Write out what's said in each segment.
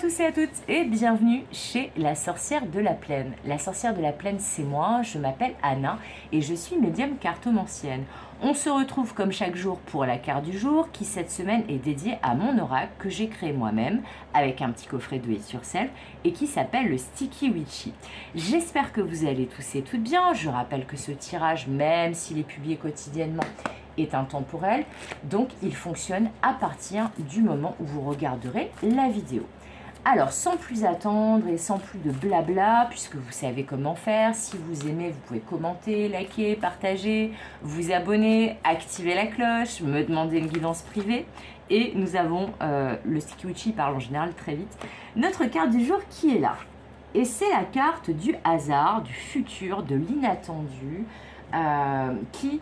tous et à toutes et bienvenue chez La Sorcière de la Plaine. La Sorcière de la Plaine, c'est moi, je m'appelle Anna et je suis médium cartomancienne. On se retrouve comme chaque jour pour la carte du jour qui cette semaine est dédiée à mon oracle que j'ai créé moi-même avec un petit coffret de it yourself et qui s'appelle le Sticky Witchy. J'espère que vous allez tous et toutes bien. Je rappelle que ce tirage, même s'il est publié quotidiennement, est intemporel, donc il fonctionne à partir du moment où vous regarderez la vidéo. Alors, sans plus attendre et sans plus de blabla, puisque vous savez comment faire, si vous aimez, vous pouvez commenter, liker, partager, vous abonner, activer la cloche, me demander une guidance privée. Et nous avons, le Sticky Witchy parle en général très vite, notre carte du jour qui est là. Et c'est la carte du hasard, du futur, de l'inattendu, qui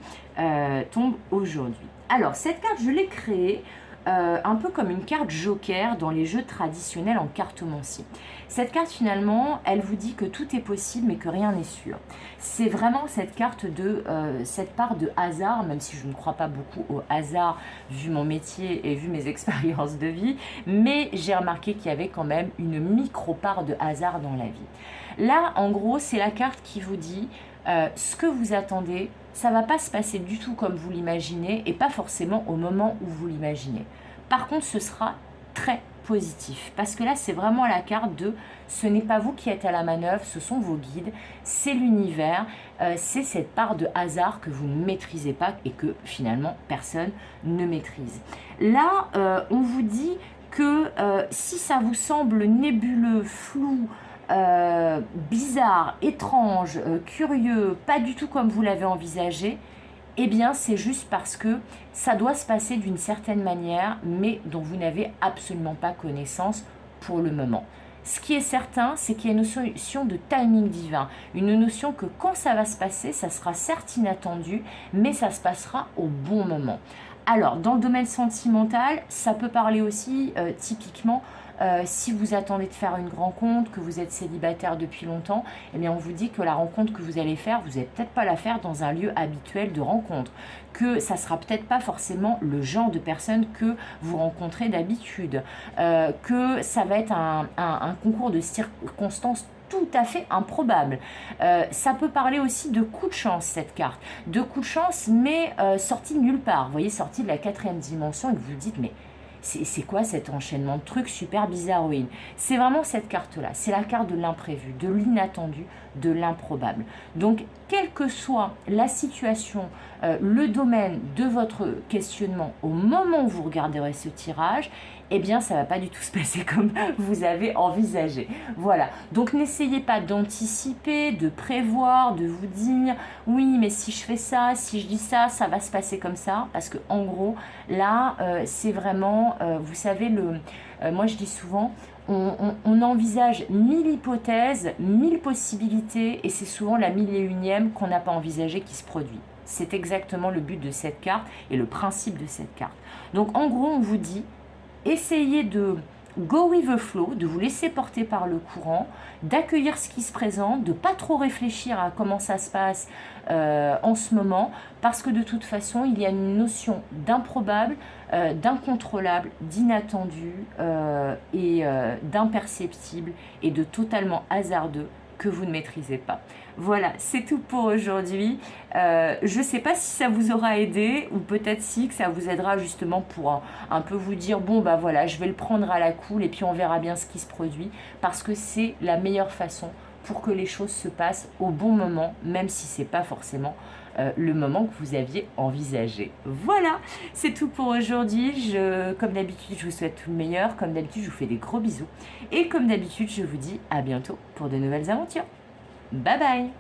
tombe aujourd'hui. Alors, cette carte, je l'ai créée un peu comme une carte joker dans les jeux traditionnels en cartomancie. Cette carte, finalement, elle vous dit que tout est possible mais que rien n'est sûr. C'est vraiment cette carte de cette part de hasard, même si je ne crois pas beaucoup au hasard vu mon métier et vu mes expériences de vie, mais j'ai remarqué qu'il y avait quand même une micro-part de hasard dans la vie. Là, en gros, c'est la carte qui vous dit ce que vous attendez, ça ne va pas se passer du tout comme vous l'imaginez et pas forcément au moment où vous l'imaginez. Par contre, ce sera très positif parce que là, c'est vraiment la carte de ce n'est pas vous qui êtes à la manœuvre, ce sont vos guides, c'est l'univers, c'est cette part de hasard que vous ne maîtrisez pas et que finalement personne ne maîtrise. Là, on vous dit que si ça vous semble nébuleux, flou, bizarre, étrange, curieux, pas du tout comme vous l'avez envisagé, eh bien c'est juste parce que ça doit se passer d'une certaine manière, mais dont vous n'avez absolument pas connaissance pour le moment. Ce qui est certain, c'est qu'il y a une notion de timing divin, une notion que quand ça va se passer, ça sera certes inattendu, mais ça se passera au bon moment. Alors, dans le domaine sentimental, ça peut parler aussi typiquement si vous attendez de faire une rencontre, que vous êtes célibataire depuis longtemps, eh bien on vous dit que la rencontre que vous allez faire, vous n'allez peut-être pas la faire dans un lieu habituel de rencontre, que ça ne sera peut-être pas forcément le genre de personne que vous rencontrez d'habitude, que ça va être un concours de circonstances tout à fait improbable. Ça peut parler aussi de coup de chance, cette carte. De coup de chance, mais sorti de nulle part. Vous voyez, sorti de la 4e dimension et que vous vous dites, mais c'est quoi cet enchaînement de trucs super bizarroïdes? C'est vraiment cette carte-là. C'est la carte de l'imprévu, de l'inattendu, de l'improbable. Donc, quelle que soit la situation, le domaine de votre questionnement au moment où vous regarderez ce tirage, eh bien, ça ne va pas du tout se passer comme vous avez envisagé. Voilà. Donc, n'essayez pas d'anticiper, de prévoir, de vous dire « oui, mais si je fais ça, si je dis ça, ça va se passer comme ça ». Parce que en gros, là, c'est vraiment, vous savez, moi je dis souvent, on envisage 1000 hypothèses, 1000 possibilités, et c'est souvent la 1001e qu'on n'a pas envisagée qui se produit. C'est exactement le but de cette carte et le principe de cette carte. Donc, en gros, on vous dit, essayez de go with the flow, de vous laisser porter par le courant, d'accueillir ce qui se présente, de ne pas trop réfléchir à comment ça se passe en ce moment, parce que de toute façon, il y a une notion d'improbable, d'incontrôlable, d'inattendu et d'imperceptible et de totalement hasardeux que vous ne maîtrisez pas. Voilà, c'est tout pour aujourd'hui. Je ne sais pas si ça vous aura aidé ou peut-être si que ça vous aidera justement pour un peu vous dire bon bah voilà, je vais le prendre à la cool et puis on verra bien ce qui se produit parce que c'est la meilleure façon pour que les choses se passent au bon moment, même si c'est pas forcément le moment que vous aviez envisagé. Voilà, c'est tout pour aujourd'hui. Comme d'habitude, je vous souhaite tout le meilleur. Comme d'habitude, je vous fais des gros bisous. Et comme d'habitude, je vous dis à bientôt pour de nouvelles aventures. Bye bye!